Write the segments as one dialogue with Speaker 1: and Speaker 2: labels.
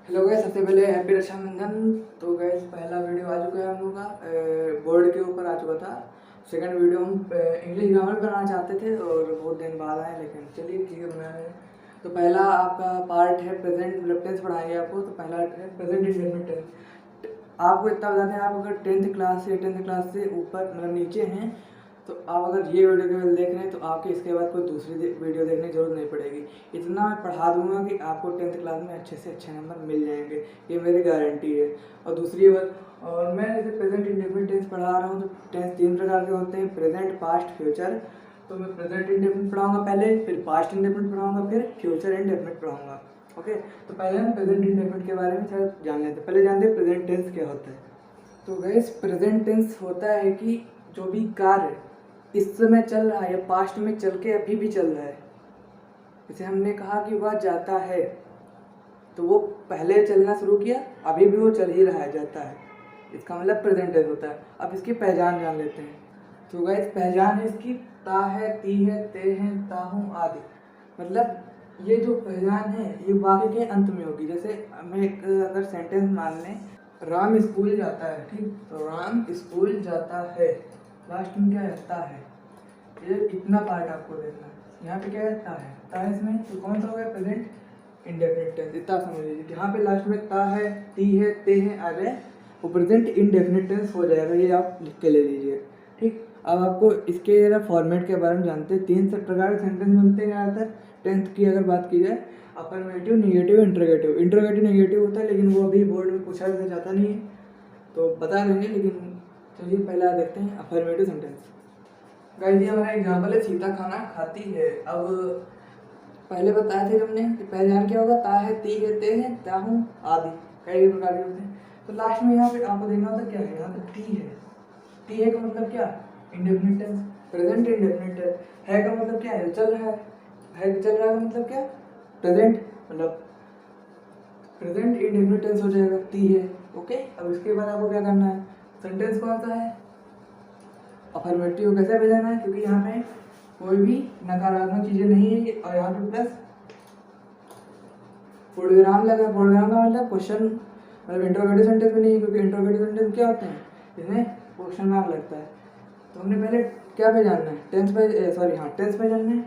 Speaker 1: Hello guys, सबसे पहले happy Rakshabandhan. तो गैस पहला वीडियो आ चुका है हम लोग का, बोर्ड के ऊपर आ चुका था। सेकंड वीडियो हम इंग्लिश ग्रामर बनाना चाहते थे और बहुत दिन बाद आए, लेकिन चलिए ठीक है बना रहे हैं। तो पहला आपका पार्ट है प्रेजेंट, मतलब टेंस पढ़ाएंगे आपको। तो पहला है प्रेजेंट इंडेफिनिट टेंस। आपको इतना बताते हैं, आप अगर 10th क्लास से ऊपर मतलब नीचे हैं तो आप अगर ये वीडियो केवल देख रहे हैं तो आपके इसके बाद कोई दूसरी वीडियो देखने की जरूरत नहीं पड़ेगी। इतना मैं पढ़ा दूंगा कि आपको 10th क्लास में अच्छे से अच्छे नंबर मिल जाएंगे, ये मेरी गारंटी है। और दूसरी बात, और मैं जैसे प्रेजेंट इंडेफिनिट टेंस पढ़ा रहा हूँ तो टेंस 3 प्रकार के होते हैं, प्रेजेंट, पास्ट, फ्यूचर। तो मैं प्रेजेंट इंडेफिनिट पढ़ाऊंगा पहले, फिर पास्ट इंडेफिनिट पढ़ाऊंगा, फिर फ्यूचर इंडेफिनिट पढ़ाऊंगा। ओके, तो पहले हम प्रेजेंट इंडेफिनिट के बारे में थोड़ा जान लेते हैं। पहले जानते हैं प्रेजेंट टेंस क्या होता है। तो गैस प्रेजेंट टेंस होता है कि जो भी कार्य इस समय चल रहा है या पास्ट में चल के अभी भी चल रहा है। जैसे हमने कहा कि वह जाता है, तो वो पहले चलना शुरू किया, अभी भी वो चल ही रहा है, जाता है। इसका मतलब प्रेजेंट टेंस होता है। अब इसकी पहचान जान लेते हैं। तो गाइस पहचान है इसकी ता है, ती है, ते है, ताहू आदि। मतलब ये जो पहचान है ये वाक्य के अंत में होगी। जैसे हमें एक अगर सेंटेंस मान लें, राम स्कूल जाता है, ठीक, तो राम स्कूल जाता है, लास्ट में क्या रहता है, ये इतना पार्ट आपको देखना है। यहाँ पे क्या रहता है, ता है इसमें, तो कौन सा हो गया प्रेजेंट इंडेफिनिट टेंस। इतना समझ लीजिए, यहाँ पे लास्ट में ता है, ती है, ते है आ जाए, वो प्रेजेंट इंडेफिनिट टेंस हो जाएगा। ये आप लिख के ले लीजिए, ठीक। अब आपको इसके जरा फॉर्मेट के बारे में जानते हैं। 3 प्रकार के सेंटेंस बनते हैं ज़्यादातर टेंथ की अगर बात की जाए, affirmative, negative, interrogative. Interrogative negative होता है, लेकिन वो अभी बोर्ड में पूछा जाता नहीं है, तो बता देंगे। लेकिन चलिए पहला देखते हैं अफर्मेटिव सेंटेंस। गाइस ये हमारा एग्जाम्पल है, सीता खाना खाती है। अब पहले बताया थे हमने कि पहचान क्या होगा, ता है, ती है, ते है, ताहू आदि, कई प्रकार के होते हैं। तो लास्ट में यहाँ पे आपको देखना होता है क्या है, यहाँ पे टी है। टी है का मतलब क्या, indefinite tense, present indefinite tense. है का मतलब क्या है, चल रहा है चल रहा है का मतलब क्या, प्रेजेंट, मतलब प्रेजेंट इंडेफिनिट टेंस हो जाएगा, टी है। ओके, अब इसके बाद आपको क्या करना है, सेंटेंस कौन सा है, अफर्मेटिव। कैसे भेजना है, क्योंकि यहाँ पे कोई भी नकारात्मक चीजें नहीं है, और यहाँ पे प्लस पूर्णविराम लगा। पूर्णविराम का मतलब क्वेश्चन, मतलब इंटरोगेटिव सेंटेंस में नहीं है, क्योंकि इंटरोगेटिव सेंटेंस क्या होते हैं, इसमें क्वेश्चन मार्क लगता है। तो हमने पहले क्या पहचानना है, टेंस पे, सॉरी हाँ टेंस पहचानना है,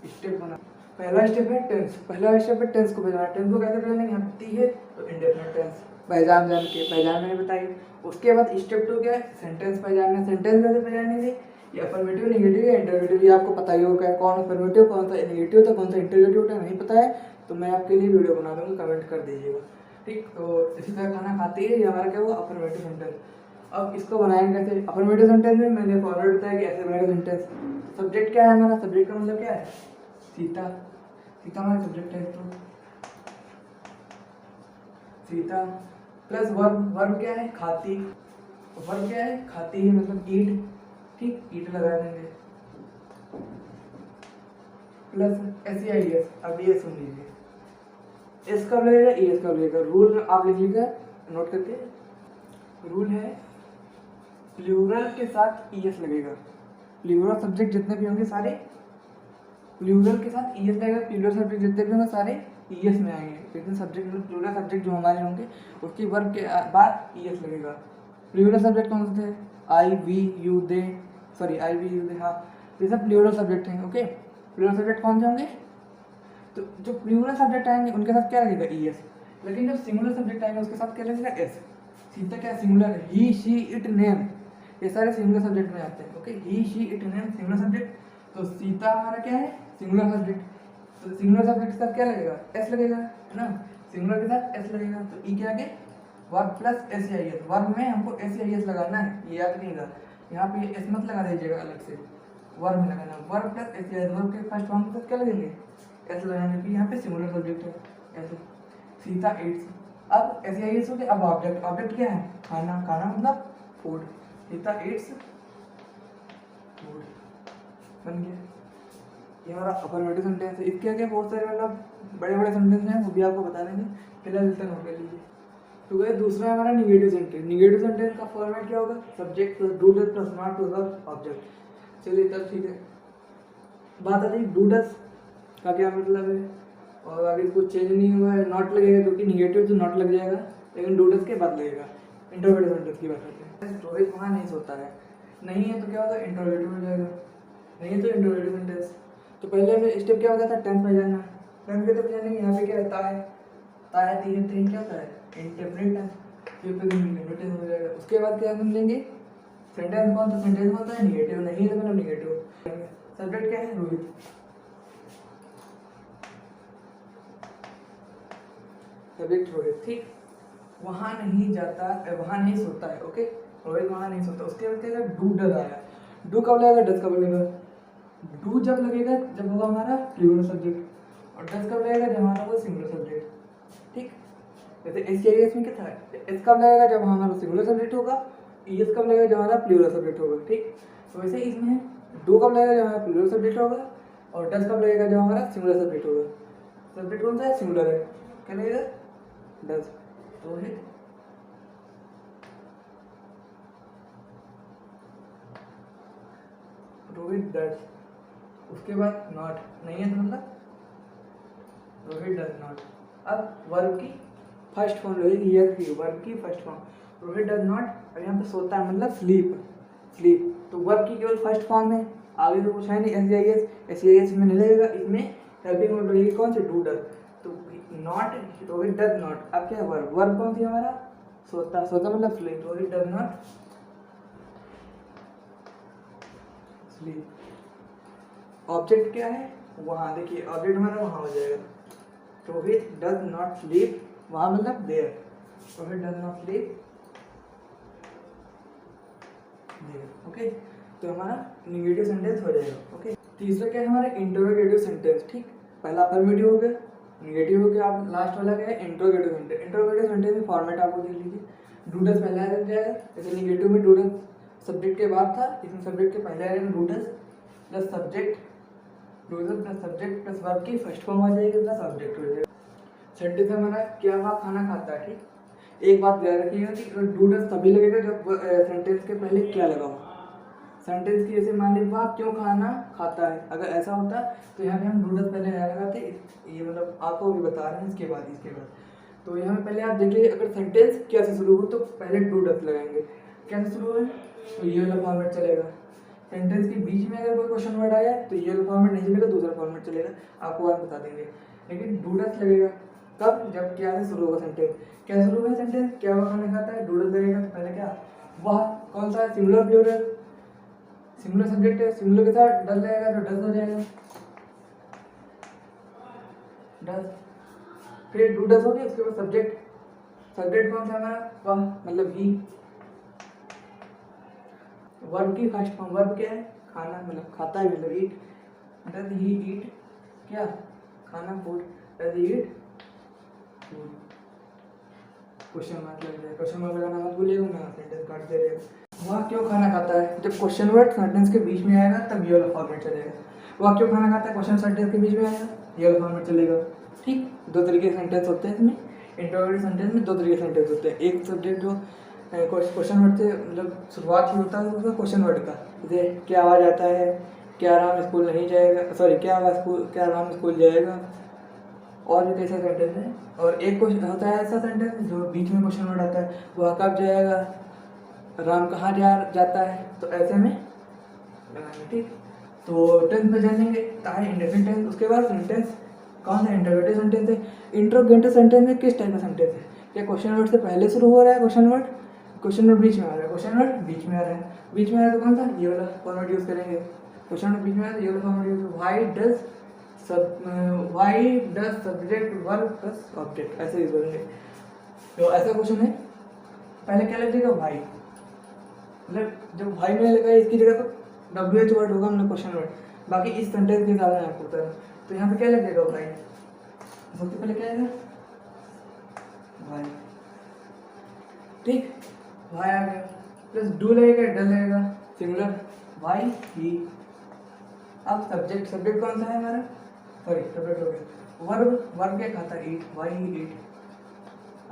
Speaker 1: स्टेप बना। पहला स्टेप है टेंस, पहला स्टेप है टेंस को पहचानना। टेंस को कैसे पहचानेंगे, यहाँ पे है तो इंडेफिनिट टेंस पहचान जान के, पहचान मैंने बताई। उसके बाद स्टेप 2 क्या है, सेंटेंस पहचानना। सेंटेंस कैसे पहचानेंगे, ये अफर्मेटिव, नेगेटिव या इंटरोगेटिव, ये आपको पता ही होगा कौन अफर्मेटिव, कौन सा नेगेटिव होता है, कौन सा इंटरोगेटिव होता है। नहीं पता है तो मैं आपके लिए वीडियो बना दूंगा, कमेंट कर दीजिएगा, ठीक। तो इसी तरह खाना खाती है, ये हमारा क्या हुआ अफर्मेटिव सेंटेंस। अब इसको बनाएंगे कैसे, अफर्मेटिव सेंटेंस में मैंने फॉरवर्ड बताया कि ऐसे बनेगा सेंटेंस। सब्जेक्ट क्या है हमारा, सब्जेक्ट का मतलब क्या है, सीता। सीता हमारा सब्जेक्ट है, तो सीता प्लस वर्ब। वर्ब क्या है, खाती। वर्ब क्या है, खाती है, मतलब ईट, ठीक, ईट लगा देंगे प्लस एस। अब ये सुन लीजिए, एस कब लगेगा, ई एस कब लगेगा। रूल आप लिख लीजिएगा नोट करके, रूल है प्लूरल के साथ ई एस लगेगा। प्लूरल सब्जेक्ट जितने भी होंगे सारे प्लूरल के साथ ई एस लगेगा। प्लूरल सब्जेक्ट जितने भी होंगे सारे ई एस में आएंगे। जितने सब्जेक्ट मतलब प्लूरल सब्जेक्ट जो हमारे होंगे उसकी वर्ब के बाद ई एस लगेगा। प्लूरल सब्जेक्ट कौन से थे, I we you they, sorry I we you they, हाँ ये सब प्लूरल सब्जेक्ट हैं। ओके, प्लूरल सब्जेक्ट कौन से होंगे, तो जो प्लूरल सब्जेक्ट आएंगे उनके साथ क्या लगेगा, ई एस। लेकिन जो सिंगुलर सब्जेक्ट आएंगे उसके साथ क्या लगेगा, एस। सीता क्या सिंगुलर है, ही शी इट नेम, ये सारे सिंगुलर सब्जेक्ट में आते हैं। Okay, he she it name singular subject, तो सीता हमारा क्या है सिंगुलर सब्जेक्ट। तो सिंगुलर सब्जेक्ट के साथ क्या लगेगा, एस लगेगा, है ना। सिंगुलर के साथ एस लगेगा, तो ई के आगे verb plus S I S. Verb में हमको एस आई एस लगाना है, ये याद रखिएगा। यहाँ पे एस मत लगा दीजिएगा अलग से, वर्ब में लगाना verb plus S I S. Verb के फर्स्ट फॉर्म के साथ क्या लगेंगे, एस लगाएंगे, कि यहाँ पे सिंगुलर सब्जेक्ट है ऐसे। सीता एट्स, अब एस आई एस हो गया। अब ऑब्जेक्ट, ऑब्जेक्ट क्या है, खाना। खाना मतलब फूड, सीता एट्स फूड, बन गया। ये हमारा अफर्मेटिव सेंटेंस है। इसके आगे बहुत सारे मतलब बड़े बड़े सेंटेंस हैं, वो भी आपको बता देंगे, फिलहाल इतना नोट कर लीजिए। तो गए दूसरा हमारा निगेटिव सेंटेंस। निगेटिव सेंटेंस का फॉर्मेट क्या होगा, subject plus do does plus not plus object. चलिए तब ठीक है, बात आती है डू डज का क्या मतलब है। और अभी कुछ चेंज नहीं हुआ है, नॉट लगेगा क्योंकि निगेटिव तो नॉट लग जाएगा, लेकिन डू डज के बाद लगेगा। इंट्रोगेटिव सेंटेंस की बात करते हैं। रोहित वहाँ नहीं सोता है, नहीं है तो क्या होगा, इंट्रोगेटिव हो जाएगा, नहीं है तो इंट्रोगेटिव सेंटेंस। तो पहले हमें स्टेप क्या होता था, टेंस में जाना। टेंस के तो जाने यहाँ पे क्या रहता है, ताया तीन तीन क्या होता है, इंडेफिनिट टेंस, फिर इंडेफिनिट टेंस हो जाएगा। उसके बाद क्या हम लेंगे, सेंटेंस कौन सा, सेंटेंस होता है निगेटिव, नहीं है तो मतलब निगेटिव। सब्जेक्ट क्या है, रोहित, सब्जेक्ट रोहित, ठीक। वहाँ नहीं जाता, वहाँ नहीं सोता है, ओके, रोहित वहाँ नहीं सोता। उसके बाद क्या, डू डज आया, डू कब लगेगा, डज कब लगेगा, डू जब लगेगा जब होगा हमारा प्लूरल सब्जेक्ट, और डज कब लगेगा जब हमारा होगा सिंगुलर सब्जेक्ट, ठीक। जैसे इस केस में क्या था, एस कब लगेगा जब हमारा सिंगुलर सब्जेक्ट होगा, ईएस कब लगेगा जब हमारा प्लूरल सब्जेक्ट होगा, ठीक। तो वैसे इसमें डू कब लगेगा जब हमारा प्लूरल सब्जेक्ट होगा, और डज कब लगेगा जब हमारा सिंगुलर सब्जेक्ट होगा। सब्जेक्ट कौन सा है, सिंगुलर है, क्या लगेगा, डज। रोहित रोहित डज, उसके बाद नॉट, नहीं है तो मतलब रोहित डज नॉट। अब वर्ब की फर्स्ट फॉर्म लोगी, वर्ब की first form Rohit does not, और यहाँ पे सोता है मतलब स्लीप, स्लीप। तो वर्ब की केवल फर्स्ट फॉर्म है, आगे तो कुछ है नहीं, एस में नहीं लगेगा, इसमें हेल्पिंग वर्ब लगेगी कौन सी, डू डज। तो नॉट, रोहित डज नॉट, अब क्या है वर्ब, वर्ब कौन सी हमारा, सोता, सोता मतलब sleep, Rohit does not sleep. Object क्या है, वहाँ देखिए ऑब्जेक्ट हमारा वहाँ हो जाएगा, रोहित डज नॉट स्लीप, वहाँ मतलब there, Rohit does not sleep there, okay. तो हमारा निगेटिव सेंटेंस हो जाएगा, ओके। तीसरा क्या है हमारा, इंटरोगेटिव सेंटेंस, ठीक। पहला अफर्मेटिव हो गया, निगेटिव हो गया, आप लास्ट वाला क्या है, इंटरोगेटिव सेंटेंस। इंटरोगेटिव सेंटेंस में फॉर्मेट आपको देख लीजिए, डू डज पहले आ जाएगा, जैसे निगेटिव में डू डज सब्जेक्ट के बाद था, इसमें सब्जेक्ट के पहले आएगा do does plus subject, do does plus subject plus verb की फर्स्ट फॉर्म आ जाएगी प्लस ऑब्जेक्ट हो जाएगा। सेंटेंस हमारा क्या हुआ, खाना खाता है, ठीक। एक बात याद रखिएगा कि डू डज तभी लगेगा जब सेंटेंस के पहले क्या लगा हो। सेंटेंस की जैसे मान लीजिए वह क्यों खाना खाता है, अगर ऐसा होता तो यहाँ पे हम डू डज पहले क्या लगाते, ये मतलब आपको भी बता रहे हैं इसके बाद। तो यहाँ पे पहले आप देखिए, अगर सेंटेंस क्या से शुरू हो तो पहले डू डज लगाएंगे, क्या से शुरू है तो ये वाला फॉर्मेट चलेगा। सेंटेंस के बीच में अगर कोई क्वेश्चन वर्ड आया तो ये वाला फॉर्मेट नहीं चलेगा, दूसरा फॉर्मेट चलेगा, आपको आज बता देंगे। लेकिन डू डज लगेगा कब, जब क्या से शुरू होगा सेंटेंस, क्या शुरू होगा सेंटेंस, क्या वह खाना खाता है, डू डज लगेगा। तो पहले क्या, वह कौन सा है, सिंगुलर प्लूरल, सिंगुलर सब्जेक्ट है, सिंगुलर के साथ डज लगेगा तो डज हो जाएगा, डज। फिर डू डज हो गया, उसके बाद सब्जेक्ट, सब्जेक्ट कौन सा हमारा, वह मतलब ही। वर्ब की फर्स्ट फॉर्म, वर्ब क्या है, खाना, मतलब खाता है मतलब ईट, डज ही ईट क्या, खाना, food, does he eat food. Question mark लग जाए, क्वेश्चन मार्क लगाना मत भूलिएगा, मैं सेंटेंस काट दे रहा। वह क्यों खाना खाता है, जब क्वेश्चन वर्ड सेंटेंस के बीच में आएगा तब ये वाला फॉर्मेट चलेगा। वह क्यों खाना खाता है, क्वेश्चन सेंटेंस के बीच में आएगा, ये वाला फॉर्मेट चलेगा, ठीक। दो तरीके के सेंटेंस होते हैं इसमें, इंट्रोगेटिव सेंटेंस में दो तरीके के सेंटेंस होते हैं। एक सब्जेक्ट जो क्वेश्चन वर्ड से मतलब शुरुआत ही होता है उसका क्वेश्चन वर्ड का, जैसे क्या आवाज़ आता है, क्या राम स्कूल नहीं जाएगा, सॉरी क्या राम स्कूल जाएगा, और भी कैसे सेंटेंस है। और एक क्वेश्चन होता है ऐसा सेंटेंस जो बीच में क्वेश्चन वर्ड आता है, वह कब जाएगा, राम कहाँ जाता है, तो ऐसे में लगाएंगे, ठीक। तो टेंस में जानेंगे ताकि इंडेफिनिट टेंस, उसके बाद सेंटेंस कौन सा, इंटरोगेटिव सेंटेंस है। इंटरोगेटिव सेंटेंस में किस टाइप का सेंटेंस है, क्या क्वेश्चन वर्ड से पहले शुरू हो रहा है, क्वेश्चन वर्ड बीच में आ रहा है, क्वेश्चन वर्ड बीच में आ रहा है, बीच में आ रहा है तो कौन सा, ये वाला फॉर्मेट यूज करेंगे। क्वेश्चन वर्ड बीच में आ रहा है, ये वाला format use, why does subject verb plus object, ऐसे यूज करेंगे। तो ऐसा क्वेश्चन है, पहले क्या लगेगा, व्हाई, मतलब जब व्हाई में लगा इसकी जगह पर WH वर्ड होगा, मतलब क्वेश्चन वर्ड, बाकी इस सेंटेंस के हिसाब से आपको होता है। तो यहाँ पे क्या लगेगा, व्हाई, सबसे पहले क्या आएगा, व्हाई, ठीक, व्हाई आ गया, प्लस डू लगेगा, डल लगेगा, सिंगुलर, व्हाई ही। अब सब्जेक्ट, सब्जेक्ट कौन सा है हमारा, सॉरी सब्जेक्ट हो गया, वर्ब क्या खाता है, ईट, व्हाई ही ईट,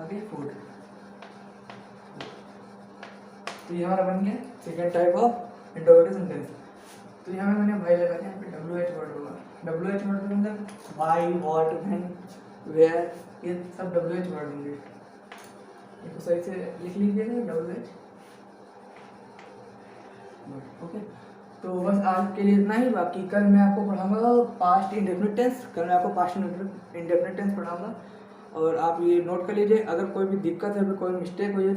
Speaker 1: आगे फूड। तो ये हमारा बन गया second type of interrogative sentence. तो यहाँ पे मैंने व्हाई लगा दिया, यहाँ पे WH वर्ड होगा, WH वर्ड मतलब वाई, वॉट, व्हेन, वेयर, ये सब WH वर्ड होंगे। इसको सही से लिख लीजिएगा WH। ओके, तो बस आज के लिए इतना ही। बाकी कल मैं आपको पढ़ाऊंगा पास्ट इंडेफिनिट टेंस। कल मैं आपको पास्ट इंडेफिनिट टेंस पढ़ाऊंगा और आप ये नोट कर लीजिए। अगर कोई भी दिक्कत है, कोई मिस्टेक हुई है